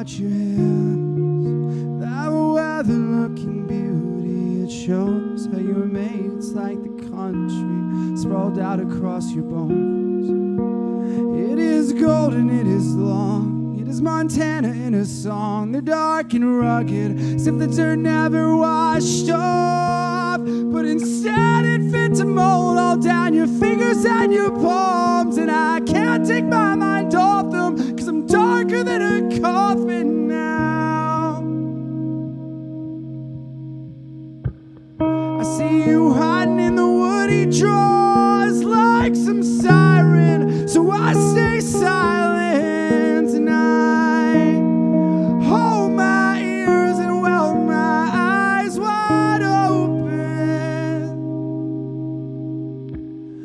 watch your hands, that weather-looking beauty. It shows how you were made. It's like the country sprawled out across your bones. It is golden, it is long, it is Montana in a song. They're dark and rugged, as if the dirt never washed off, but instead it fit to mold all down your fingers and your palms. And I can't take my mind off them, 'cause I'm darker than a coffin now. I see you hiding in the woody draws like some siren, so I stay silent tonight. Hold my ears and weld my eyes wide open,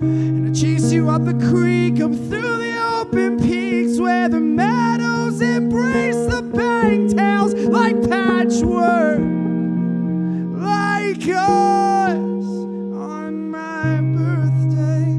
and I chase you up the creek, up through the open peaks, where the meadows embrace the bangtails like patchwork, like us on my birthday.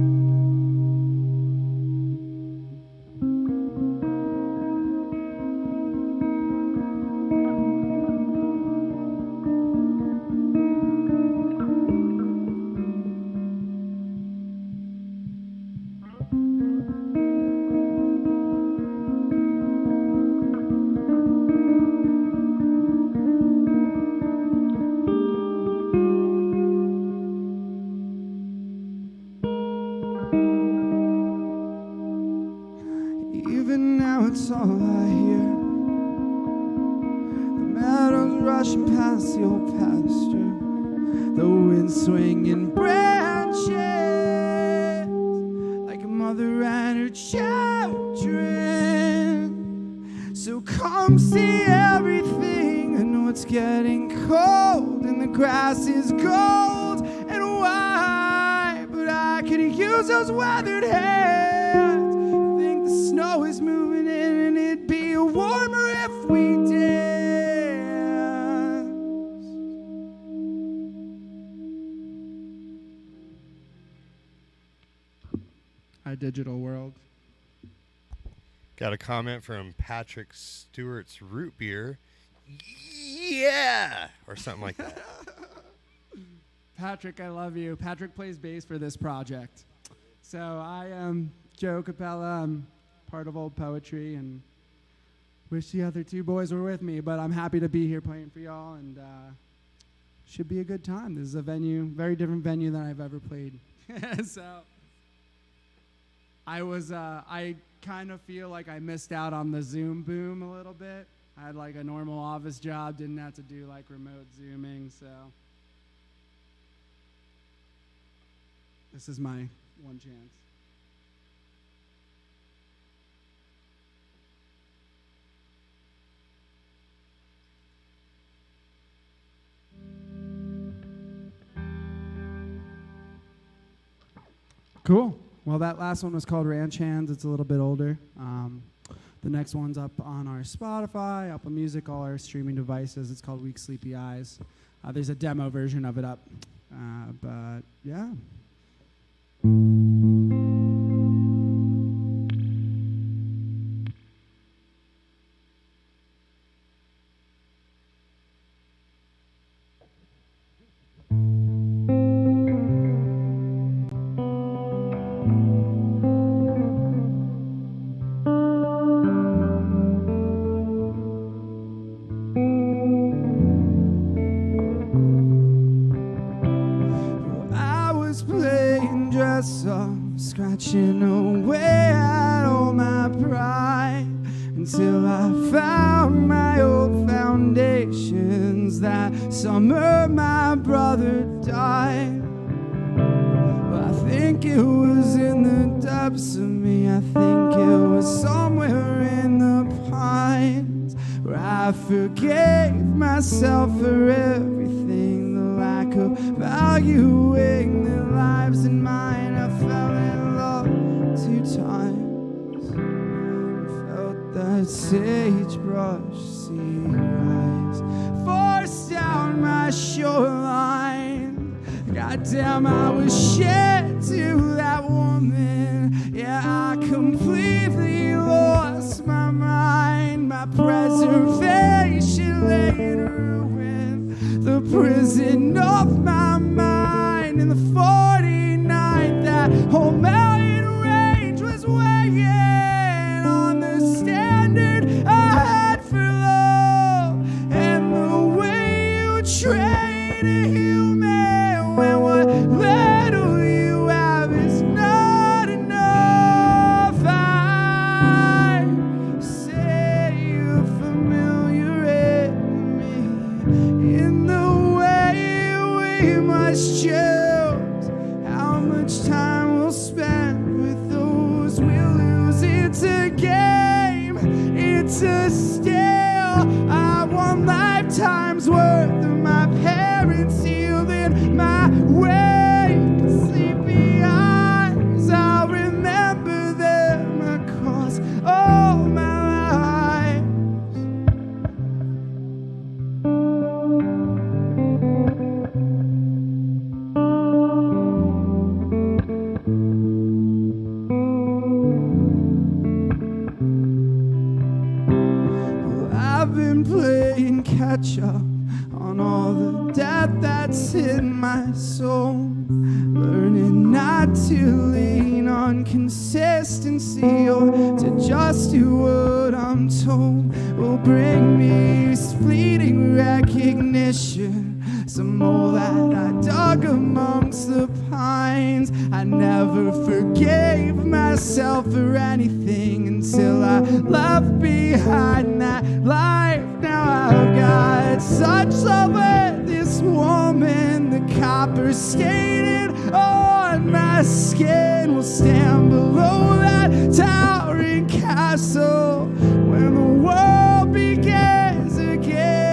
Even now it's all I hear, the meadows rushing past the old pasture, the wind swinging branches like a mother and her children. So come see everything. I know it's getting cold and the grass is gold and white, but I could use those weathered hands. Snow is moving in, and it'd be warmer if we danced. Our digital world. Got a comment from Patrick Stewart's root beer. Yeah! Or something like that. Patrick, I love you. Patrick plays bass for this project. So I am Joe Capella. I'm part of Old Poetry, and wish the other two boys were with me, but I'm happy to be here playing for y'all, and should be a good time. This is a venue, very different venue than I've ever played. So I kind of feel like I missed out on the Zoom boom a little bit. I had like a normal office job, didn't have to do like remote Zooming, so this is my one chance. Cool. Well, that last one was called Ranch Hands. It's a little bit older. The next one's up on our Spotify, Apple Music, all our streaming devices. It's called Weak Sleepy Eyes. There's a demo version of it up. But, yeah. Scratching away at all my pride until I found my old foundations. That summer my brother died. Well, I think it was in the depths of me. I think it was somewhere in the pines where I forgave myself for everything, the lack of valuing their lives and mine. I fell in love 2 times, felt that sagebrush sea rise forced down my shoreline. Goddamn, I was shit to that woman. Yeah, I completely lost my mind. My my preservation lay in ruin. The prison of my mind in the 49th, that whole mountain range was weighing on the standard I had for love, and the way you train a human when what little you have is not enough. I say you're familiar enemy in the way we must choose how much time we'll spend with those we lose. It's a game, it's a steal. I want lifetimes worth of my parents healed in my wake. Sleepy eyes, I'll remember them across all my life. I've been playing catch up on all the death that's in my soul, learning not to lean on consistency or to just do what I'm told will bring me fleeting recognition. Some hole that I dug amongst the pines. I never forgave myself for anything until I left behind that life. Now I've got such love for this woman. The copper staining on my skin will stand below that towering castle when the world begins again.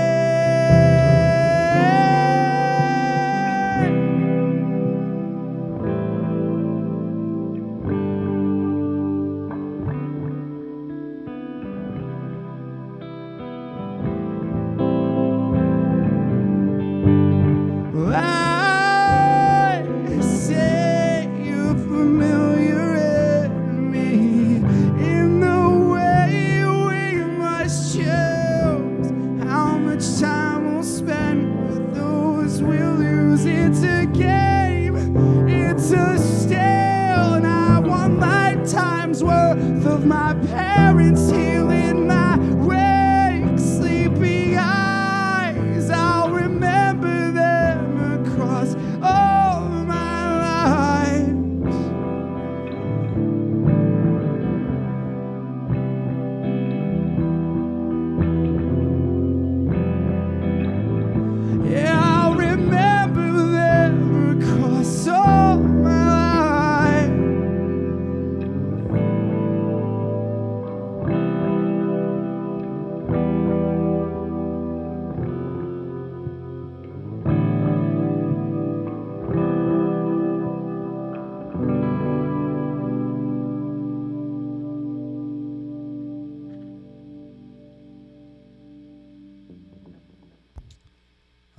I say you're familiar enemy in the way we must choose how much time we'll spend with those we lose. It's a game, it's a steal, and I want lifetimes worth of my parents healing my wake. Sleepy eyes, I'll remember them across all my lives. Yeah, I'll remember them across all my life.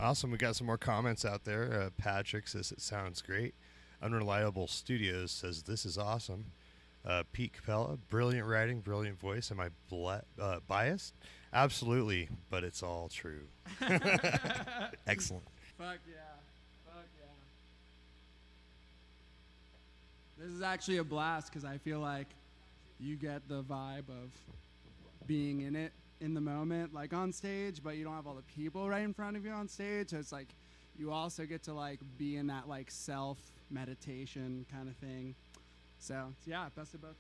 Awesome. We got some more comments out there. Patrick says it sounds great. Unreliable Studios says this is awesome. Pete Capella, brilliant writing, brilliant voice. Am I biased? Absolutely, but it's all true. Excellent. Fuck yeah. Fuck yeah. This is actually a blast because I feel like you get the vibe of being in it in the moment, like on stage, but you don't have all the people right in front of you on stage. So it's like you also get to like be in that like self meditation kind of thing. So yeah, best of both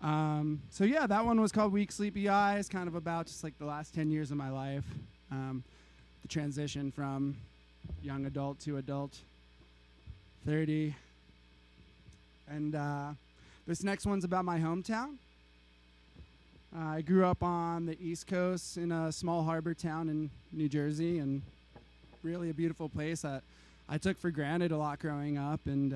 worlds. So yeah, that one was called Weak Sleepy Eyes, kind of about just like the last 10 years of my life. The transition from young adult to adult, 30. And this next one's about my hometown. I grew up on the East Coast in a small harbor town in New Jersey, and really a beautiful place that I took for granted a lot growing up. And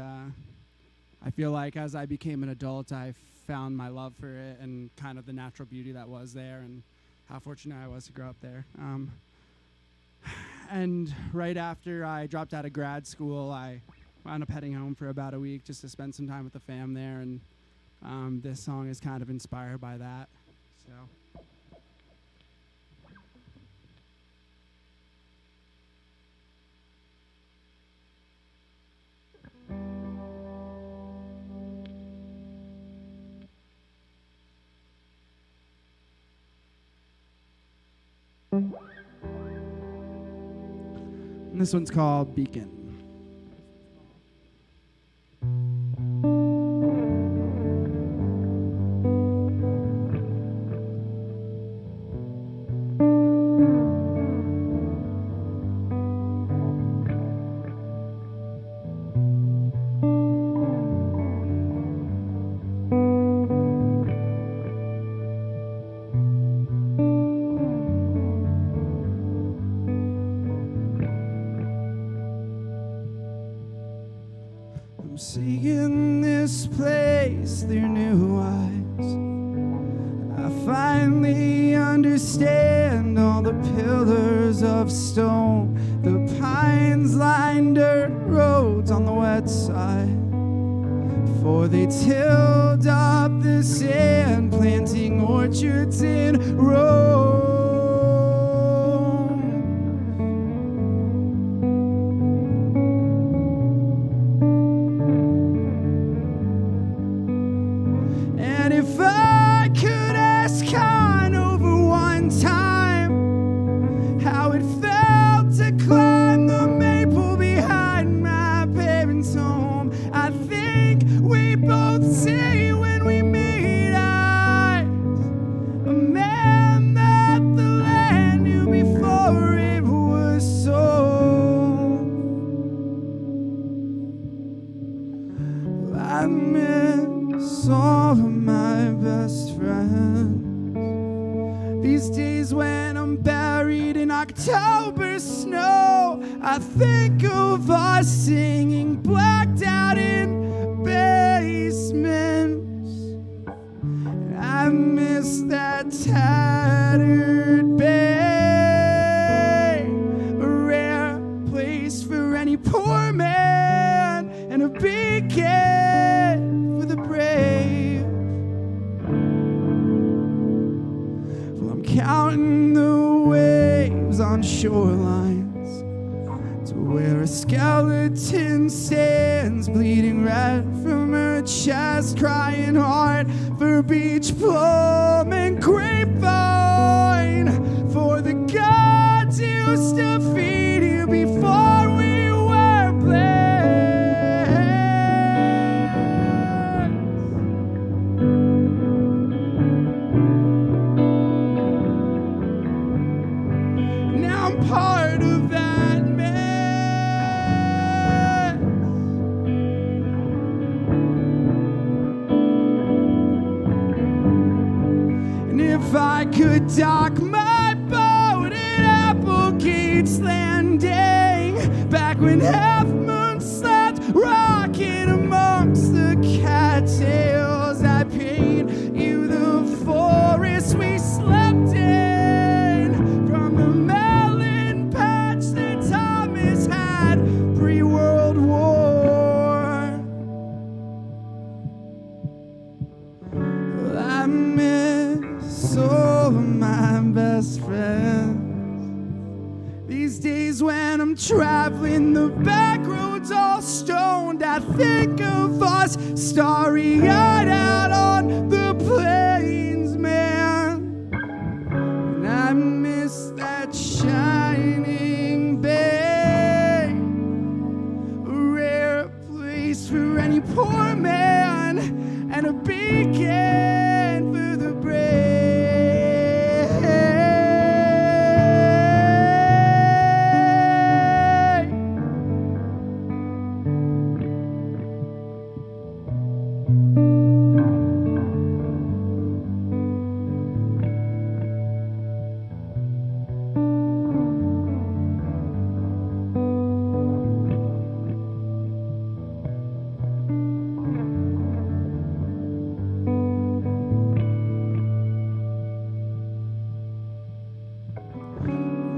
I feel like as I became an adult, I found my love for it and kind of the natural beauty that was there, and how fortunate I was to grow up there. And right after I dropped out of grad school, I wound up heading home for about a week just to spend some time with the fam there, and this song is kind of inspired by that. So. And this one's called Beacon. I'm seeing this place through new eyes. I finally understand all the pillars of stone, the pines lined dirt roads on the wet side. For they tilled up the sand, planting orchards in Rome. And if I could ask kind over one time how it felt to climb the maple behind my parents' home, I think we both say when we meet eyes, a man that the land knew before it was sold. I miss all of my best friends. These days when I'm buried in October snow, I think of us singing blacked out in basements. And I miss that tattered bay, a rare place for any poor man, and a beacon for the brave. Well, I'm counting the waves on shorelines to where a skeleton stands, bleeding red from her chest, crying hard for beach plum and grapevine, for the gods used to feed you before we were blessed. Now I'm part of that mess. And if I could dock my boat at Applegate's Landing, back when Half Moon slept rocking amongst the cattails, I'd paint you the forest we slept in, from the melon patch that Thomas had pre-World War. Well, I miss all of my best friends. These days when I'm traveling the back roads all stoned, I think of us starry-eyed out on the plains, man. And I miss that shining bay, a rare place for any poor man, and a beacon for the brave.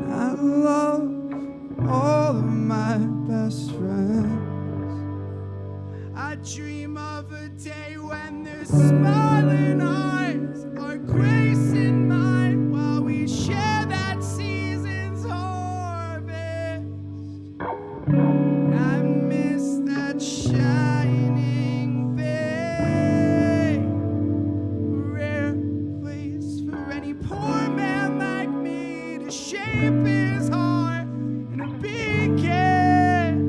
I love all of my best friends. I dream of a day when their smiling eyes are gracing I miss that shining bay, a rare place for any poor man like me to shape his heart in a beacon.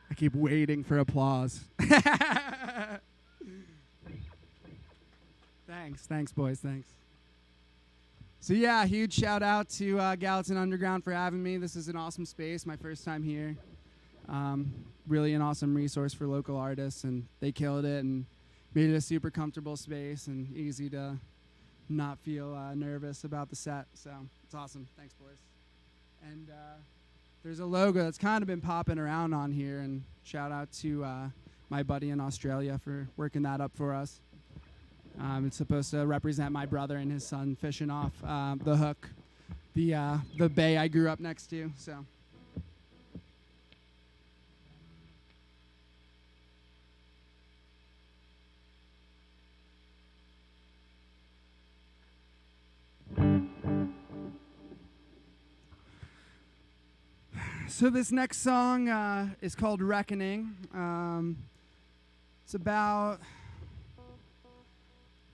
I keep waiting for applause. Thanks, boys, thanks. So yeah, huge shout out to Gallatin Underground for having me. This is an awesome space, my first time here. Really an awesome resource for local artists, and they killed it and made it a super comfortable space and easy to not feel nervous about the set. So it's awesome. Thanks, boys. And there's a logo that's kind of been popping around on here, and shout out to my buddy in Australia for working that up for us. It's supposed to represent my brother and his son fishing off the hook, the bay I grew up next to. So. So this next song is called Reckoning. It's about,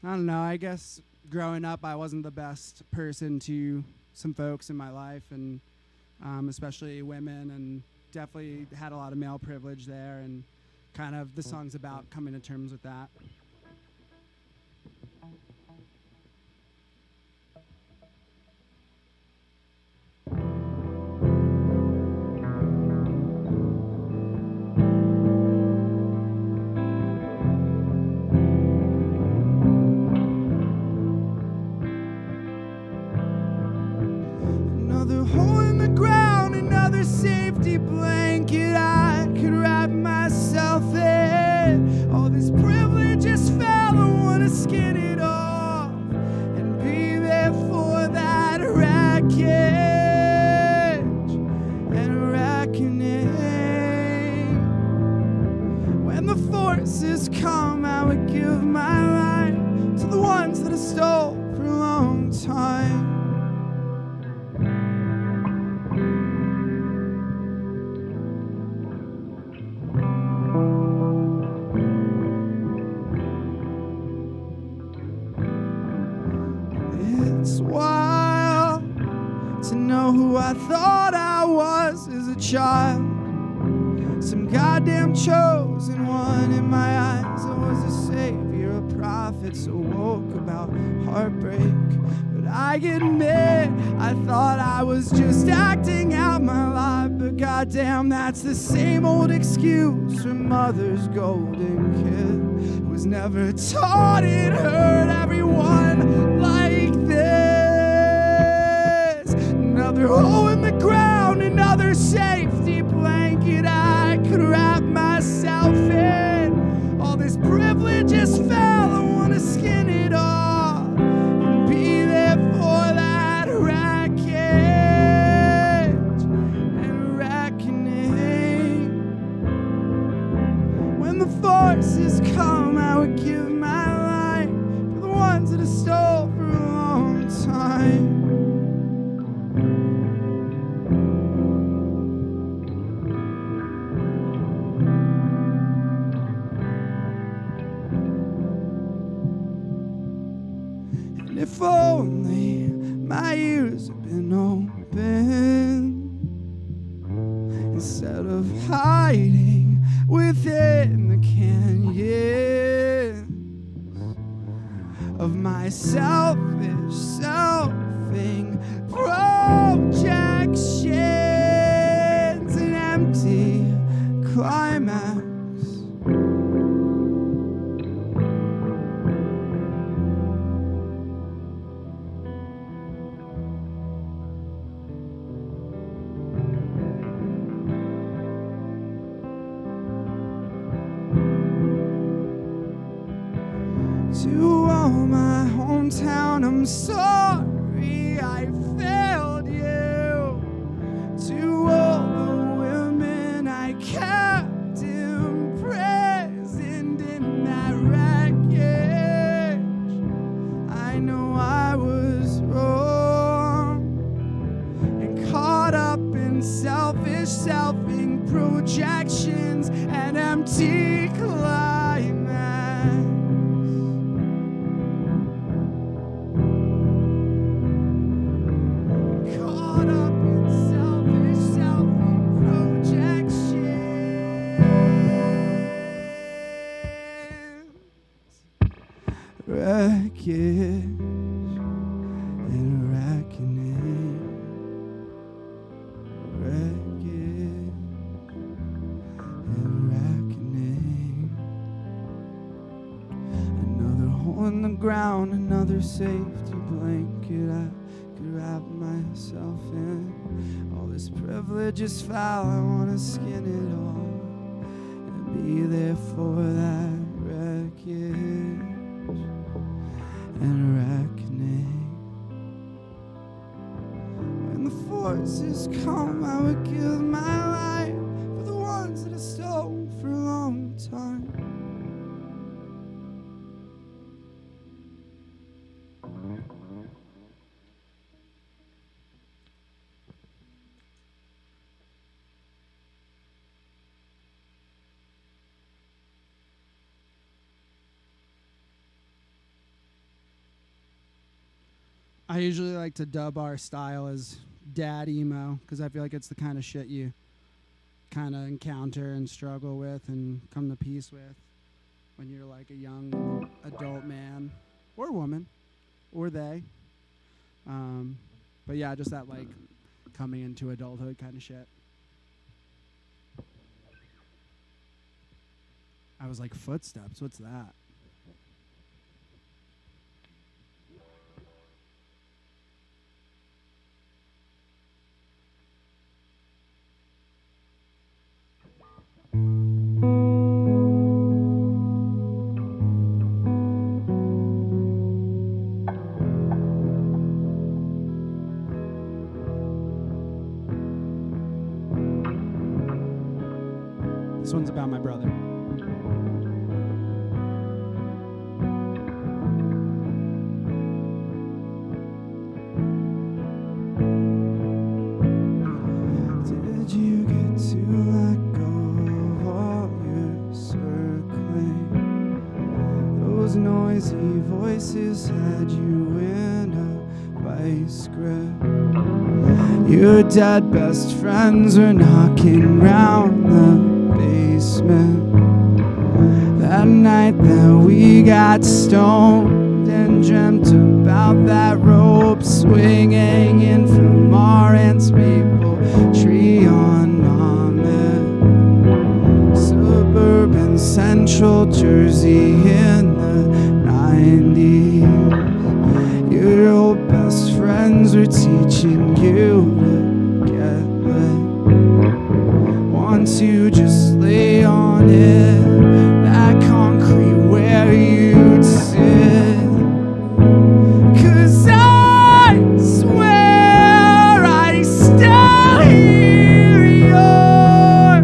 I don't know, I guess growing up I wasn't the best person to some folks in my life, and especially women, and definitely had a lot of male privilege there, and kind of the song's about coming to terms with that. Another hole in the ground, another safety blanket I could wrap myself in. All this privilege just fell, I wanna skin it off and be there for that wreckage and reckoning. When the forces come, I would give my life to the ones that I stole for a long time. It's wild to know who I thought I was as a child. Some goddamn chosen one in my eyes. I was a savior, a prophet, so woke about heartbreak. But I admit, I thought I was just acting out my life. But goddamn, that's the same old excuse for mother's golden kid. Was never taught it hurt everyone like this. Another hole in the ground, another safety blanket I could wrap myself in. All this privilege just fell, I wanna skin it off and be there for that wreckage and reckoning. When the forces come, I would give my life for the ones that I stole for a long time. And if only my ears had been open instead of hiding within the canyon of my selfish selfing projections, an empty climax. To all my hometown, I'm sorry I failed you. To all the women I kept imprisoned in wreckage and reckoning. Wreckage and reckoning. Another hole in the ground, another safety blanket I could wrap myself in. All this privilege is foul, I wanna skin it all and be there for that wreckage and reckoning. When the forces come, I would give my life for the ones that I stole for a long time. I usually like to dub our style as dad emo because I feel like it's the kind of shit you kind of encounter and struggle with and come to peace with when you're like a young adult man or woman or they. But yeah, just that like coming into adulthood kind of shit. I was like, footsteps, what's that? This one's about my brother. Did you get to let go of all your circling? Those noisy voices had you in a vice grip. Your dead best friends were knocking round the basement. That night that we got stoned and dreamt about that rope swinging in from our aunt's maple tree on Monmouth. Suburban Central Jersey in the 90s. Your old best friends were teaching you to get lit. Once you just lay on it, that concrete where you'd sit. 'Cause I swear I still hear your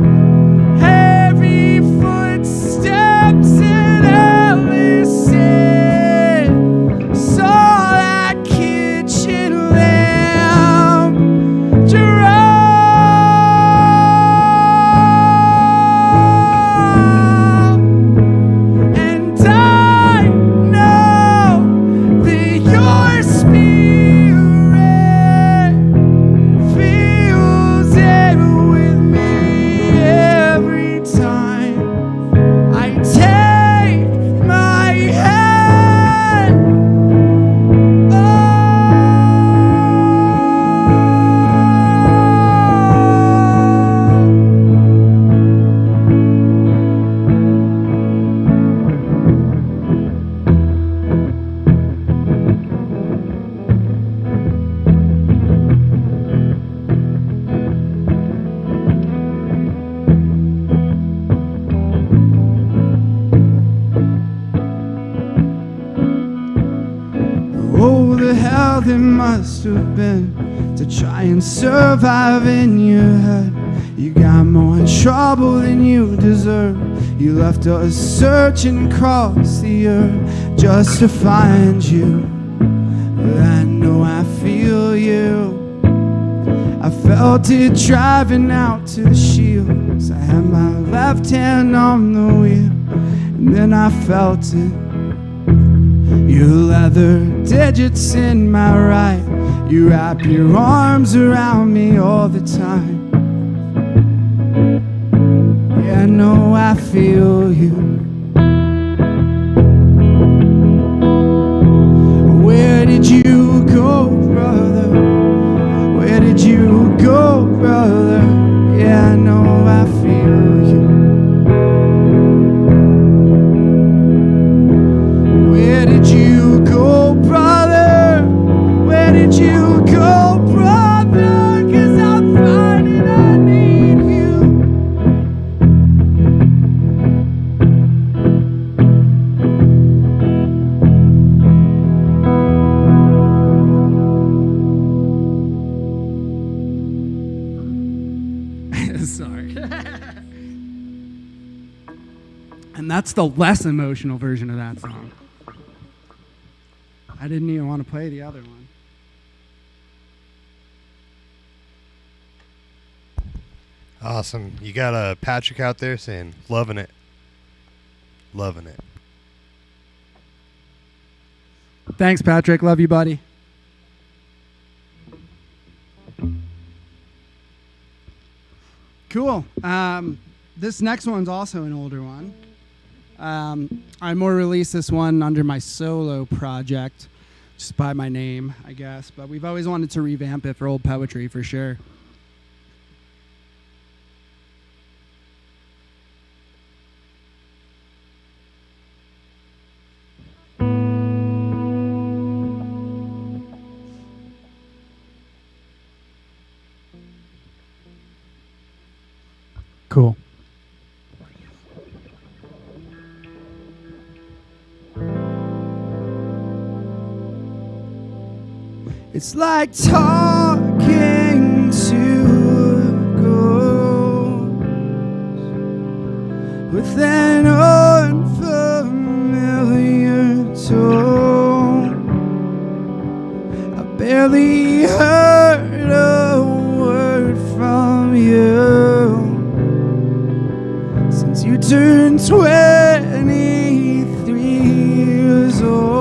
heavy footsteps in Ellison. Saw that kitchen lamp It must have been to try and survive in your head. You got more trouble than you deserve. You left us searching across the earth just to find you. But I know I feel you. I felt it driving out to the shields. I had my left hand on the wheel, and then I felt it. Your leather digits in my right. You wrap your arms around me all the time. Yeah, I know I feel you. did you go, brother? Where did you go, brother? Yeah, I know I feel you. Where did you go, brother? Where did you go, brother? 'Cause I'm finding I need you. Sorry. And that's the less emotional version of that song. I didn't even want to play the other one. Awesome. You got Patrick out there saying, loving it. Loving it. Thanks, Patrick. Love you, buddy. Cool. This next one's also an older one. I more released this one under my solo project, just by my name, I guess. But we've always wanted to revamp it for old poetry, for sure. Cool. It's like talking to a ghost with an unfamiliar tone. I barely heard a word from you since you turned 23 years old.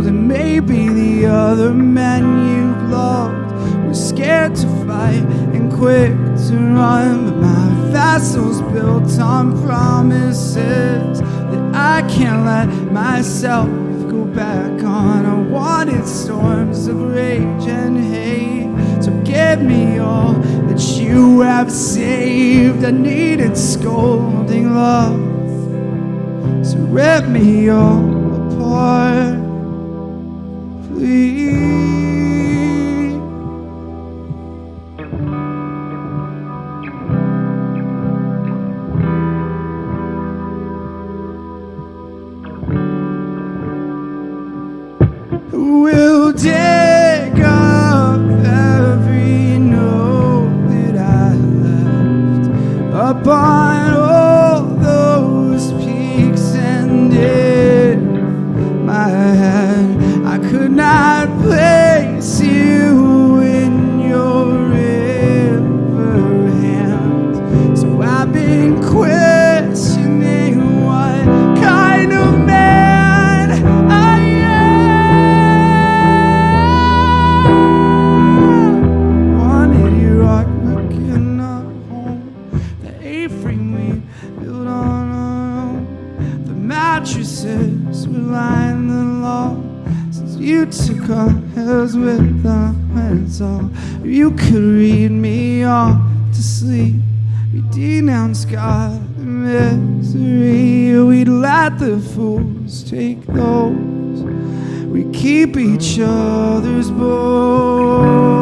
And maybe the other men you've loved were scared to fight and quick to run. But my vessel's built on promises that I can't let myself go back on. I wanted storms of rage and hate, so give me all that you have saved. I needed scolding love, so rip me all apart, please. We'll dig up every note that I left up on all those peaks, and in my head I could not place you in your river hand. So I've been questioning what kind of man I am. Wanted you rock looking up home, the A-frame we built on our own. The mattresses were lying the law since you took our heads with our hands off. You could read me off to sleep. We denounced God and misery. We'd let the fools take those. We keep each other's bones.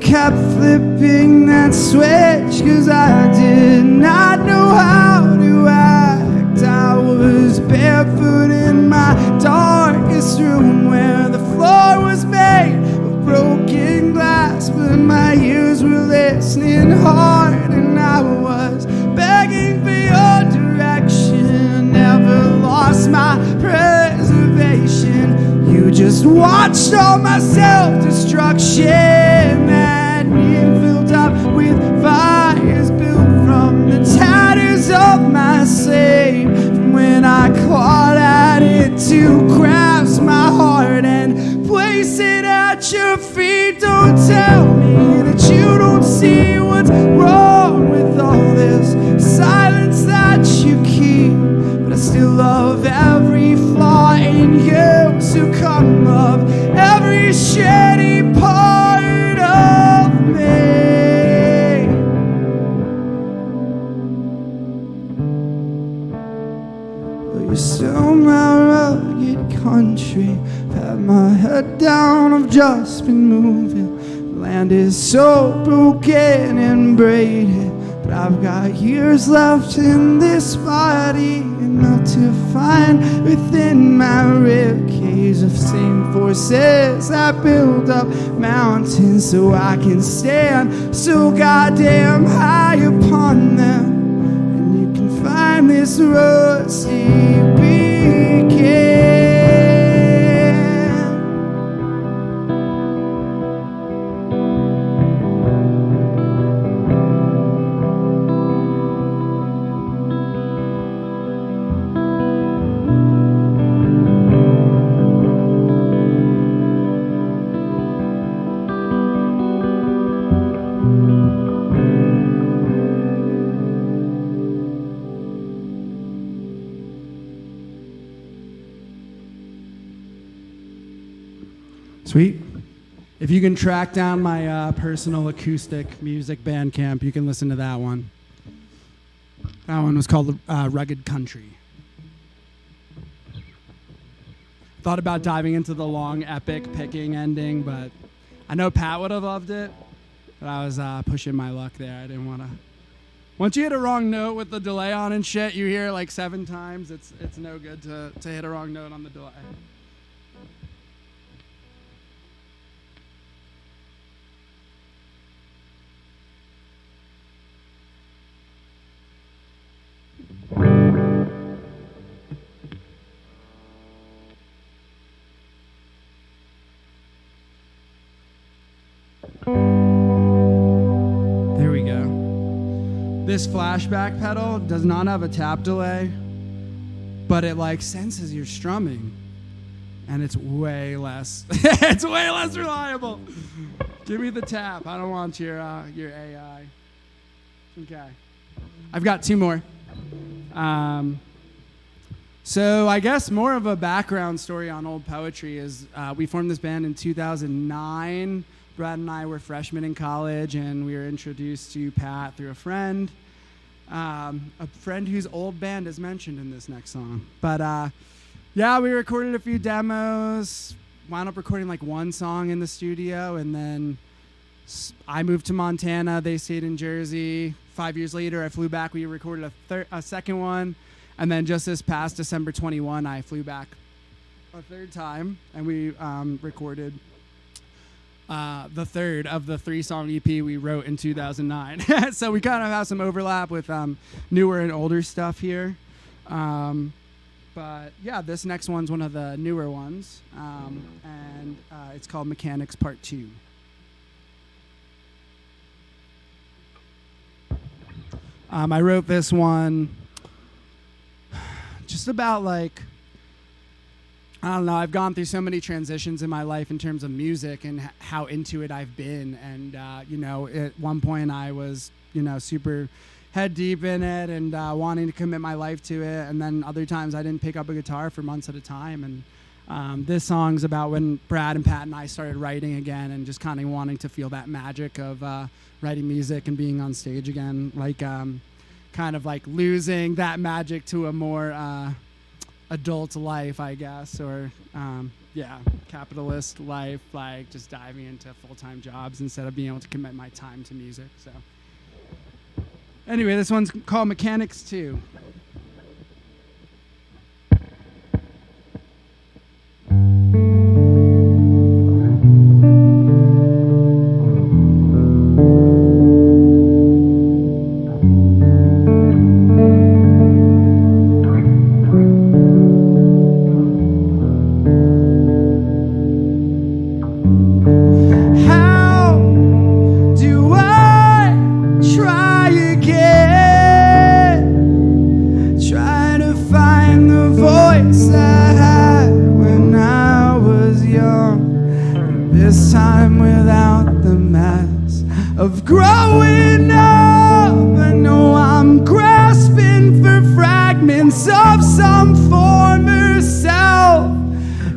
Kept flipping that switch 'cause I did not know how to act. I was barefoot in my darkest room where the floor was made of broken glass, but my ears were listening hard. just watched all my self-destruction that near filled up with fires built from the tatters of my slave. From when I clawed at it to grasp my heart and place it at your feet. Don't tell me that you don't see what's wrong with all this silence that you keep. But I still love every flaw in you, so come love every shitty part of me. But you're still my rugged country. I've had my head down, I've just been moving. The land is so broken and braided, but I've got years left in this body, enough to find within my rib cage the same forces that build up mountains so I can stand so goddamn high upon them. And you can find this rusty beacon. Sweet. If you can track down my personal acoustic music Bandcamp, you can listen to that one. That one was called Rugged Country. Thought about diving into the long, epic picking ending, but I know Pat would have loved it, but I was pushing my luck there. I didn't want to. Once you hit a wrong note with the delay on and shit, you hear it like 7 times. It's no good to hit a wrong note on the delay. There we go. This flashback pedal does not have a tap delay, but it like senses your strumming, and it's way less. It's way less reliable. Give me the tap. I don't want your AI. Okay. I've got 2 more. So I guess more of a background story on Old Poetry is we formed this band in 2009. Brad and I were freshmen in college, and we were introduced to Pat through a friend whose old band is mentioned in this next song. But yeah, we recorded a few demos, wound up recording like 1 song in the studio, and then I moved to Montana. They stayed in Jersey. 5 years later, I flew back. We recorded a second one. And then just this past December 21, I flew back a 3rd time, and we recorded the 3rd of the 3-song EP we wrote in 2009. So we kind of have some overlap with newer and older stuff here. But yeah, this next one's one of the newer ones, and it's called Mechanics Part 2. I wrote this one just about like, I don't know, I've gone through so many transitions in my life in terms of music and how into it I've been. And, you know, at one point I was, you know, super head deep in it and wanting to commit my life to it. And then other times I didn't pick up a guitar for months at a time. And this song's about when Brad and Pat and I started writing again and just kind of wanting to feel that magic of writing music and being on stage again. Like, kind of like losing that magic to a more adult life, I guess, or yeah, capitalist life, like just diving into full-time jobs instead of being able to commit my time to music. So anyway, this one's called Mechanics 2. last time without the mess of growing up. I know I'm grasping for fragments of some former self,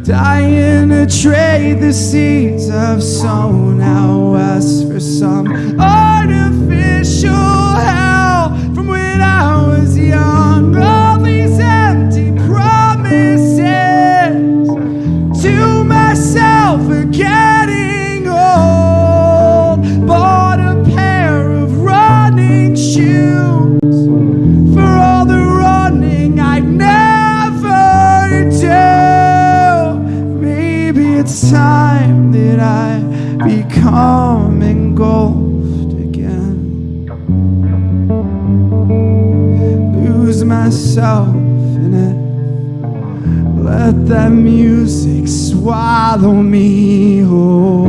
dying to trade the seeds I've sown out west for some artificial hell from when I was young. All these empty promises to myself are getting old. Bought a pair of running shoes for all the running I'd never do. Maybe it's time that I become engulfed again, lose myself in it, let that music swallow me whole.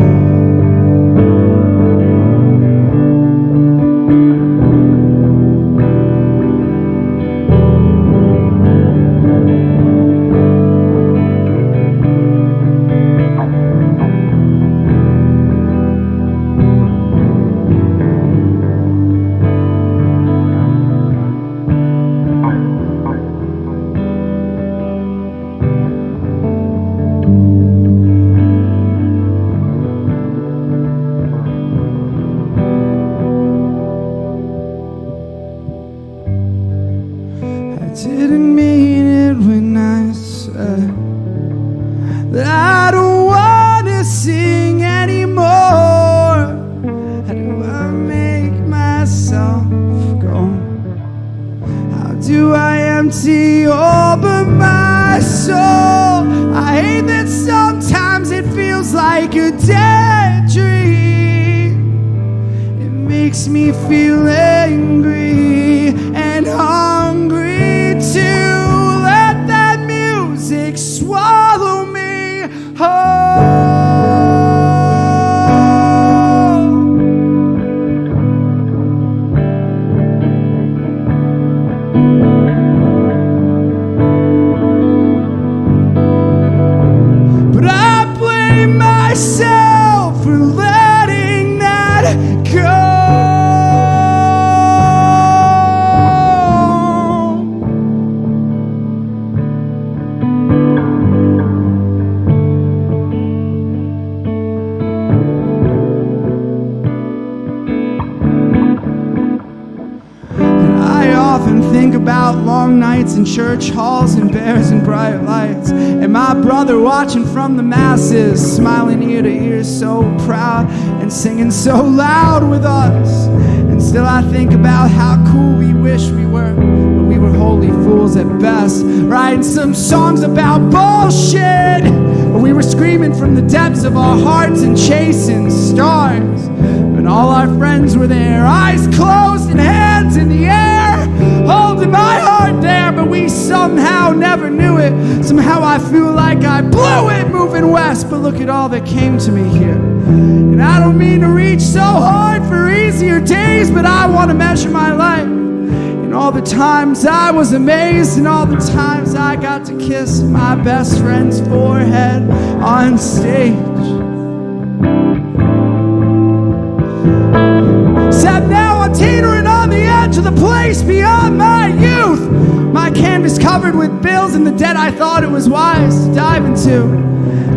Didn't mean it when I said that I don't want to sing anymore. How do I make myself go? How do I empty all but my soul? I hate that sometimes it feels like a dead dream. It makes me feel angry and hungry to let that music swallow me whole. But I blame myself for letting that go. Think about long nights in church halls and bears and bright lights, and my brother watching from the masses, smiling ear to ear, so proud and singing so loud with us. And still I think about how cool we wish we were, but we were holy fools at best, writing some songs about bullshit. We were screaming from the depths of our hearts and chasing stars, when all our friends were there, eyes closed and hands in the air, holding my heart there, but we somehow never knew it. Somehow I feel like I blew it moving west, but look at all that came to me here. And I don't mean to reach so hard for easier days, but I want to measure my life and all the times I was amazed, and all the times I got to kiss my best friend's forehead on stage. Except now I'm teetering on the edge of the place beyond my youth. My canvas covered with bills and the debt I thought it was wise to dive into,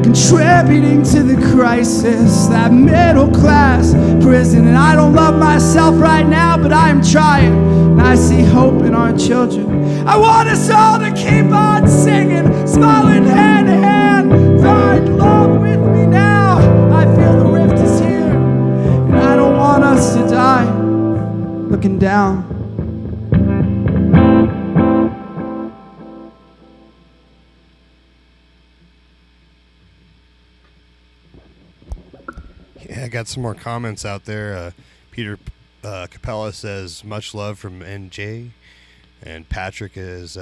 contributing to the crisis, that middle class prison. And I don't love myself right now, but I am trying, and I see hope in our children. I want us all to keep on singing, smiling hand to hand. Find love with me now. I feel the rift is here, and I don't want us to die looking down. Yeah, I got some more comments out there. Peter Capella says, much love from NJ. And Patrick is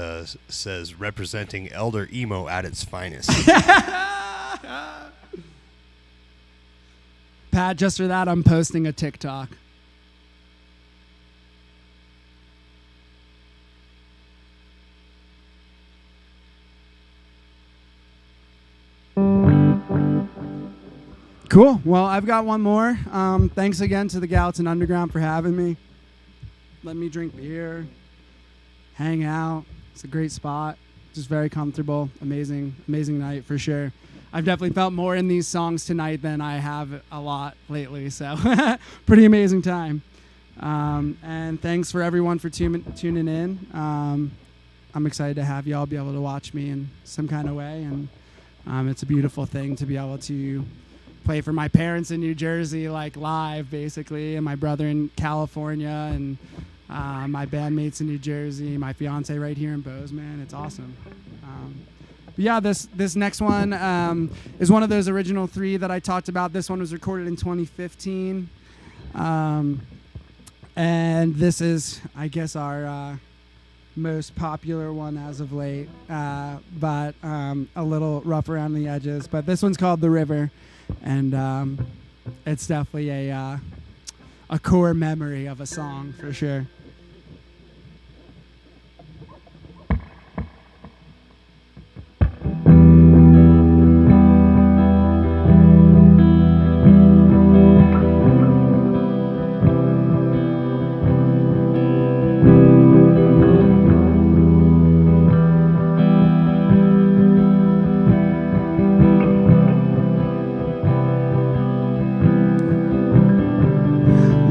says, representing Elder Emo at its finest. Pat, just for that, I'm posting a TikTok. Cool. Well, I've got one more. Thanks again to the Gallatin Underground for having me. Let me drink beer, hang out. It's a great spot. Just very comfortable. Amazing night for sure. I've definitely felt more in these songs tonight than I have a lot lately. So pretty amazing time. And thanks for everyone for tuning in. I'm excited to have y'all be able to watch me in some kind of way. And it's a beautiful thing to be able to play for my parents in New Jersey, like live basically, and my brother in California, and my bandmates in New Jersey, my fiance right here in Bozeman. It's awesome. But yeah, this next one is one of those original 3 that I talked about. This one was recorded in 2015. And this is, I guess, our most popular one as of late, but a little rough around the edges. But this one's called The River, and it's definitely a core memory of a song for sure.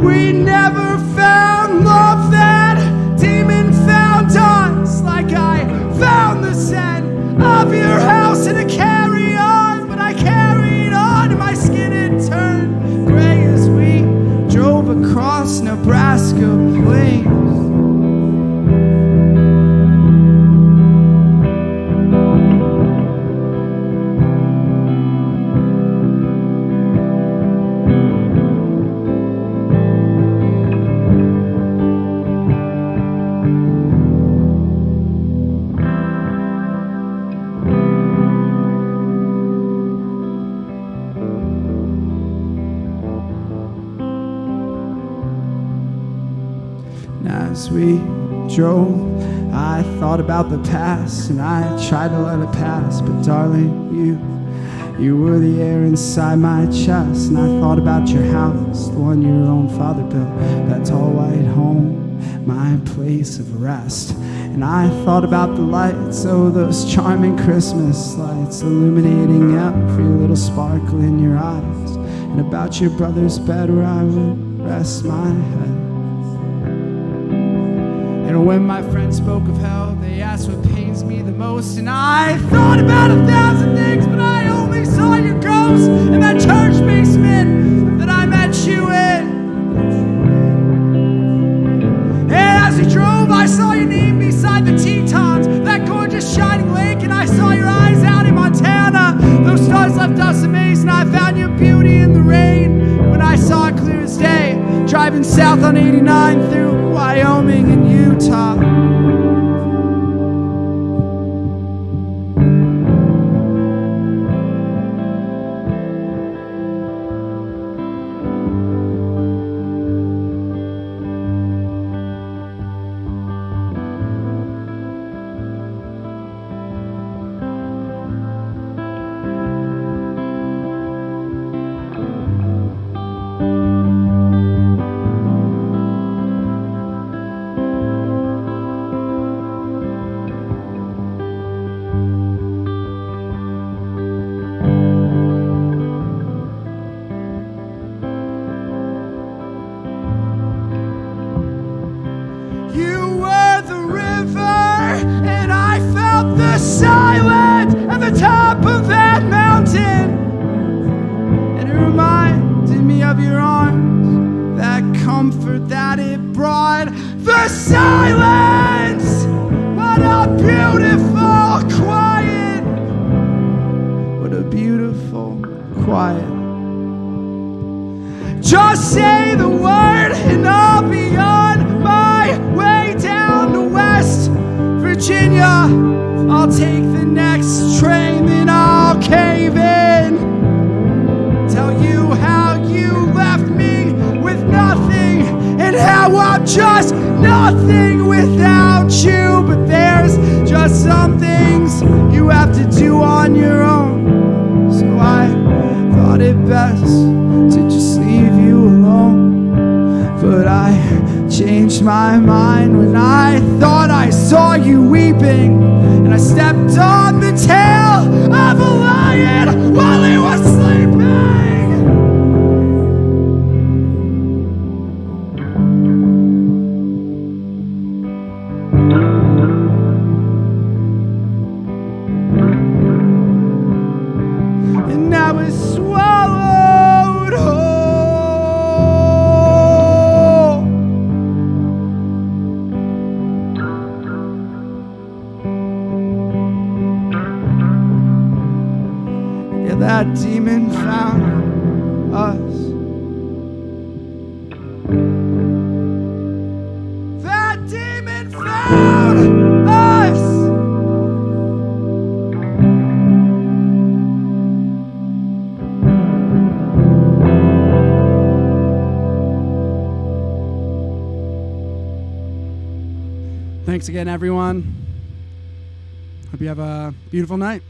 We never found love that demon found us, like I found the scent of your house in a carry-on, but I carried on and my skin had turned gray as we drove across Nebraska plains. As we drove, I thought about the past and I tried to let it pass, but darling, you were the air inside my chest. And I thought about your house, the one your own father built, that tall white home, my place of rest. And I thought about the lights, oh those charming Christmas lights illuminating every little sparkle in your eyes, and about your brother's bed where I would rest my head. And when my friends spoke of hell, they asked what pains me the most. And I thought about 1,000 things, but I only saw your ghost in that church basement that I met you in. And as we drove, I saw your name beside the Tetons, that gorgeous shining lake. And I saw your eyes out in Montana. Those stars left us amazed, and I found your beauty in the rain when I saw it clear as day, driving south on 89 through Wyoming and Utah. Silent at the top of that mountain, and it reminded me of your arms, that comfort that it brought. The silence, what a beautiful quiet, what a beautiful quiet. Just say the word and I'll be on my way down to West Virginia. I'll take the next train, then I'll cave in. Tell you how you left me with nothing, and how I'm just nothing without you. But there's just some things you have to do on your own. So I thought it best my mind when I thought I saw you weeping, and I stepped on the tail of a lion while he was sleeping. And I was swallowed whole. Yeah, that demon found us. That demon found us. Thanks again, everyone. Hope you have a beautiful night.